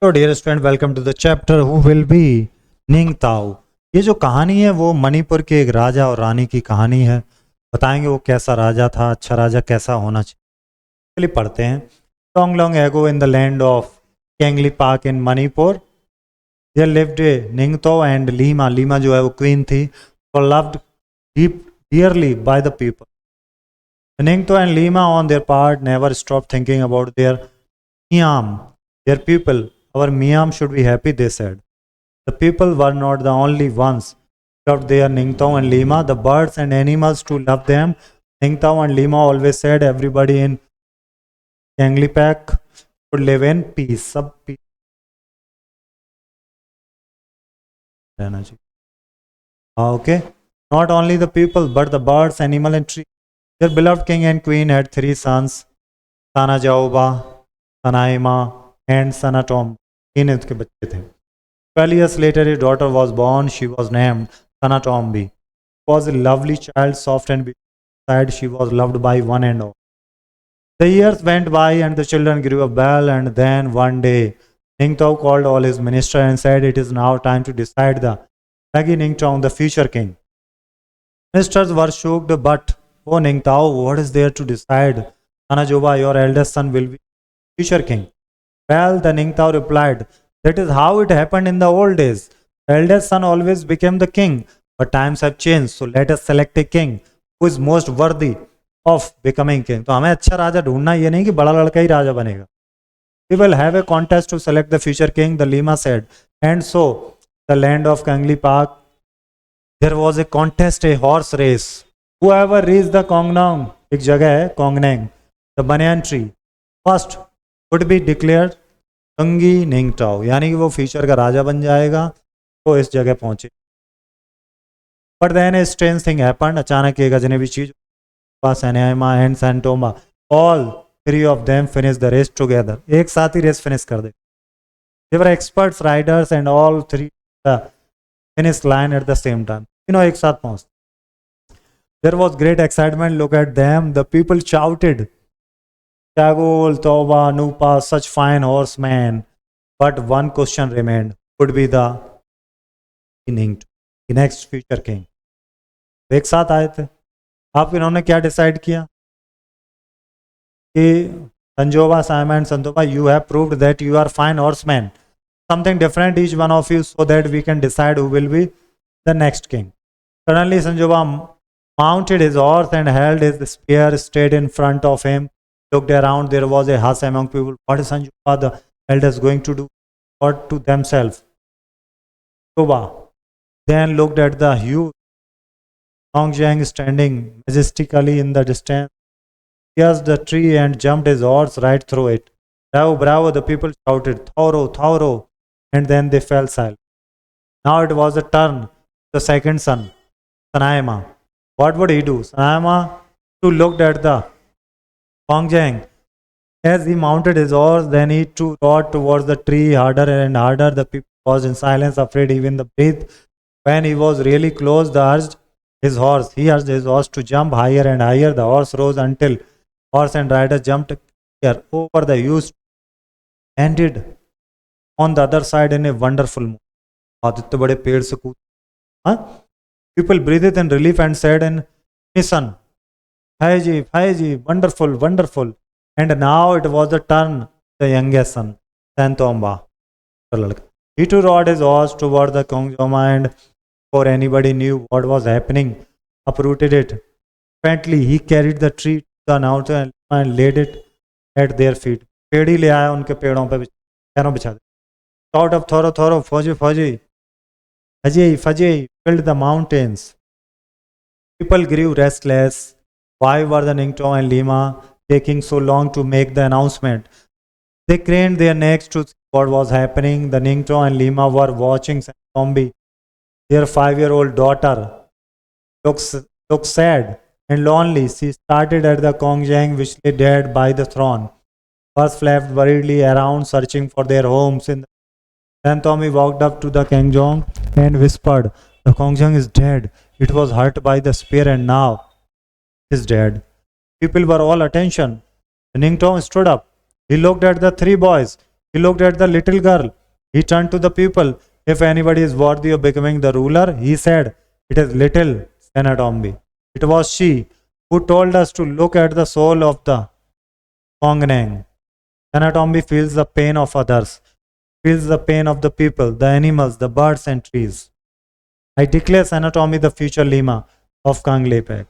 तो dear student, welcome to the chapter who will be Ningthou. ये जो कहानी है वो मणिपुर के एक राजा और रानी की कहानी है। बताएंगे वो कैसा राजा था, अच्छा राजा कैसा होना चाहिए। चलिए पढ़ते हैं। Long long ago in the land of Kangleipak in Manipur there lived a Ningthou and Leima. Leima जो है वो क्वीन थी, और loved deep dearly by the people. Ningto and Lima on their part never stopped thinking about their Miam, their people. Our Miam should be happy, they said. The people were not the only ones who loved their Ningto and Lima. The birds and animals too loved them. Ningto and Lima always said everybody in Yanglipak would live in peace. Sab peace रहना चाहिए. Okay. Not only the people, but the birds, animal, and trees. Their beloved king and queen had three sons, Sanajaoba, Sanaima, and Sanatom. तीन इसके बच्चे थे. 12 years later, a daughter was born. She was named Sanatombi. She was a lovely child, soft and beautiful. She was loved by one and all. The years went by, and the children grew up well. And then one day, Ningtao called all his ministers and said, "It is now time to decide the Lagi Ningtao, the future king." Ministers were shocked, but "Oh Ningtao, what is there to decide? Sanajoba, your eldest son, will be future king." Well, the Ningtao replied, "That is how it happened in the old days. The eldest son always became the king, but times have changed. So let us select a king who is most worthy of becoming king." तो हमें अच्छा राजा ढूंढना, ये नहीं कि बड़ा लड़का ही राजा बनेगा. We will have a contest to select the future king, the Lima said. And so, the land of Kangli Park, there was a contest, a horse race. Whoever reached the Kongnong, एक जगह है Kongneng, the banyan tree, first would be declared कंगी निंगटाओ, यानी कि वो future का राजा बन जाएगा. तो इस जगह पहुंचे. But then a strange thing happened. अचानक एक अजनबी चीज. Sanaima and Santoma, all three of them finish the race together. एक साथ ही रेस फिनिश कर दे. They were experts riders and all three finish line at the same time. तीनों एक साथ पहुंचते. There was great excitement. Look at them. The people shouted, Chagol, Toba, Nupa, such fine horsemen. But one question remained. Could be the next future king. एक साथ आए थे. आप इन्होंने क्या डिसाइड किया कि Sanjoba, Simon, Santoba, you have proved that you are fine horsemen. Something different each one of you, so that we can decide who will be the next king. Suddenly Sanjoba mounted his horse and held his spear straight in front of him. Looked around, there was a hush among people. What is Sanjoba the elders going to do? What to themselves? Toba then looked at the huge Songjiang standing majestically in the distance. He pierced the tree and jumped his horse right through it. Bravo, bravo, the people shouted. Thoro, Thoro. And then they fell silent. Now it was the turn of the second son, Sanaima. What would he do? Sanaima too looked at the Songjiang. As he mounted his horse, then he too rode towards the tree harder and harder. The people was in silence, afraid even the breath. When he was really close, he urged his horse to jump higher and higher. The horse rose until horse and rider jumped here over the huge, ended on the other side in a wonderful move. Aditya बड़े पेड़ से कूद. People breathed in relief and said in unison, Phaiji, wonderful, wonderful. And now it was the turn of the youngest son, Santomba. He too rode his horse toward the Kongjoma, and before anybody knew what was happening, uprooted it. Apparently, he carried the tree to the mountain and laid it at their feet. पेड़ ही ले आया, उनके पेड़ों पे पैरों बिछा दे. Shout of Thoro, Thoro, Fauji, Fauji. Fajay filled the mountains. People grew restless. Why were the Ningto and Lima taking so long to make the announcement? They craned their necks to see what was happening. The Ningto and Lima were watching Santombi. Their 5-year-old daughter looked sad and lonely. She started at the Kongjang, which lay dead by the throne. First flapped worriedly around, searching for their homes. Then Tommy walked up to the Kongjang and whispered, "The Kongjang is dead. It was hurt by the spear and now is dead." People were all attention. Ningtong stood up. He looked at the three boys. He looked at the little girl. He turned to the people. If anybody is worthy of becoming the ruler, he said, it is little Senatombi. It was she who told us to look at the soul of the Kongneng. Senatombi feels the pain of others, feels the pain of the people, the animals, the birds and trees. I declare Senatombi the future Lima of Kanglepek.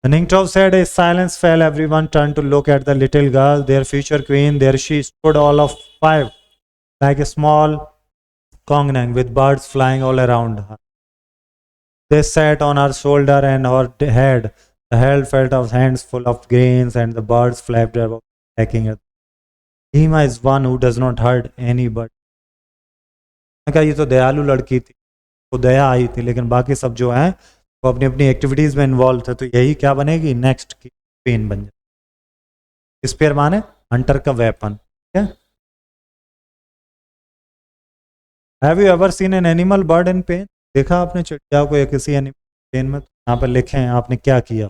The Ningtov said, a silence fell. Everyone turned to look at the little girl, their future queen. There she stood, all of 5, like a small Kongneng with birds flying all around her. They sat on her shoulder and her head. The head felt of hands full of grains, and the birds flapped about, attacking her. Hima is one who does not hurt anybody. मैं कहा ये तो दयालु लड़की थी, वो दया आई थी, लेकिन बाकी सब जो हैं वो अपनी अपनी एक्टिविटीज में इन्वॉल्व थे, तो यही क्या बनेगी, नेक्स्ट की पेन बन जाए। स्पेयर माने हंटर का वेपन। क्या have you ever seen an animal bird in pen? देखा आपने चिड़िया को या किसी एनिमल पेन में? तो यहाँ पर लिखें आपने क्या किया।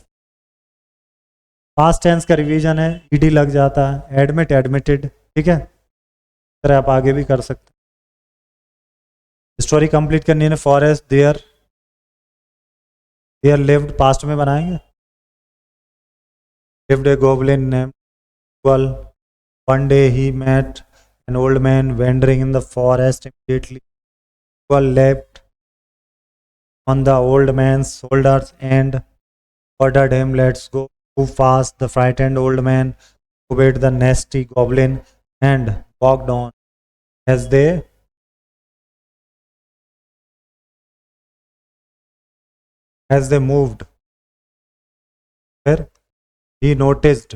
पास्ट टेंस का रिवीजन है, ईडी लग जाता है, एडमिट एडमिटेड, ठीक है, तरह आप आगे भी कर सकते हैं। स्टोरी कंप्लीट करनी है। फॉरेस्ट देयर लिव्ड, पास्ट में बनाएंगे। Lived A goblin named Qual. One day he met an old man wandering in the forest. Immediately Qual leapt on the old man's shoulders and ordered him, let's go. Too fast. The frightened old man obeyed the nasty goblin and walked on. As they moved, he noticed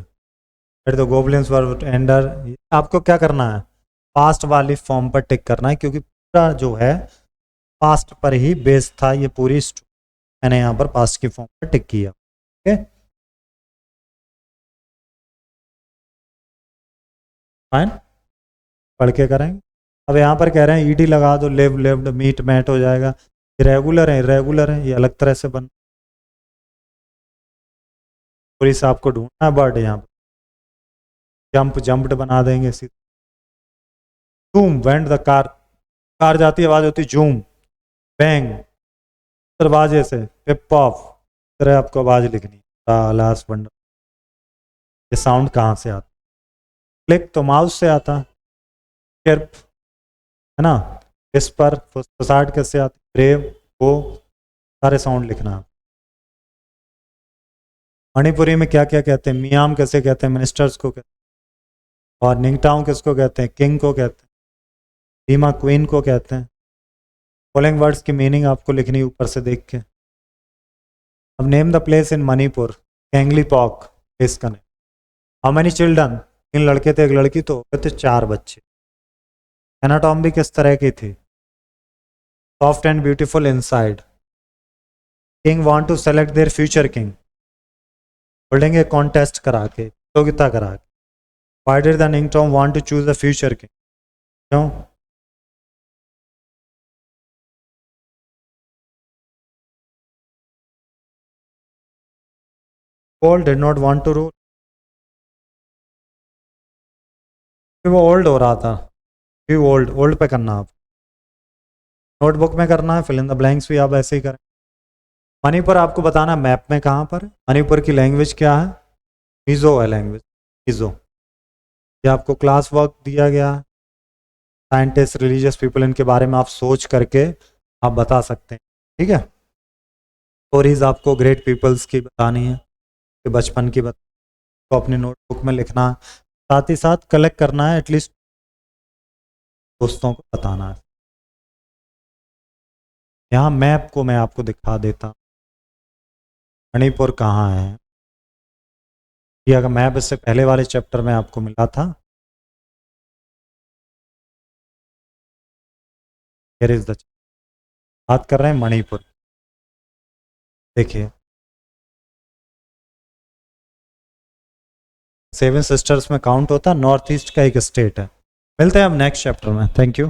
that the goblins were under. आपको क्या करना है, past वाली form पर टिक करना है, क्योंकि पूरा जो है पास्ट पर ही बेस्ड था ये पूरी स्टोरी। मैंने यहाँ पर पास्ट की फॉर्म पर टिक किया। ओके फाइन, पढ़ के करेंगे। अब यहाँ पर कह रहे हैं ईडी लगा दो, लिव लिव्ड, मीट मैट हो जाएगा। इरेगुलर है, इरेगुलर है, ये अलग तरह से बन, पूरी से आपको ढूंढना है बर्ड। यहाँ पर जंप जंप्ड बना देंगे। Zoom went the car, car जाती आवाज होती जूम। बैंग दरवाजे से, पिप ऑफ, तरह आपको आवाज लिखनी। लास्ट बंडल, ये साउंड कहाँ से आता? क्लिक तो माउस से आता, किर्प है ना, इस पर फुसफुसाहट कैसे आती, ब्रेव, वो सारे साउंड लिखना। मणिपुरी में क्या क्या कहते हैं, मियाम कैसे कहते हैं, मिनिस्टर्स को कहते हैं, और निंगटाओ किसको कहते हैं, किंग को कहते हैं, लीमा क्वीन को कहते हैं। फॉलोइंग वर्ड्स की मीनिंग आपको लिखनी ऊपर से देख के। अब name the place in Manipur, Kangleipak place का नेम। हाउ मेनी चिल्ड्रन, 3 लड़के थे 1 लड़की, तो कहते 4 बच्चे। एनाटॉमी किस तरह की थी, soft and beautiful inside. King want to select their future king, बोलेंगे कॉन्टेस्ट करा के, प्रतियोगिता करा के। Why did the Ningtom want to choose a future king? क्यों? Paul did not want to rule. वो ओल्ड हो रहा था, ओल्ड पे करना। आप नोटबुक में करना है, फिल इन द ब्लैंक्स भी आप ऐसे ही करें। मणिपुर आपको बताना मैप में कहाँ पर है। मणिपुर की लैंग्वेज क्या है, मिजो है लैंग्वेज, मिजो। ये आपको क्लास वर्क दिया गया, साइंटिस्ट, रिलीजियस पीपल, इनके बारे में आप सोच करके आप बता सकते हैं, ठीक है। स्टोरीज आपको ग्रेट पीपल्स की बतानी है, कि बचपन की तो अपनी नोटबुक में लिखना, साथ ही साथ कलेक्ट करना है, एटलीस्ट दोस्तों को बताना है। यहाँ मैप को मैं आपको दिखा देता, मणिपुर कहाँ है। ये अगर मैप इससे पहले वाले चैप्टर में आपको मिला था। Here is the, बात कर रहे हैं मणिपुर। देखिए 7 सिस्टर्स में काउंट होता, नॉर्थ ईस्ट का एक स्टेट है। मिलते हैं अब नेक्स्ट चैप्टर में। Thank you.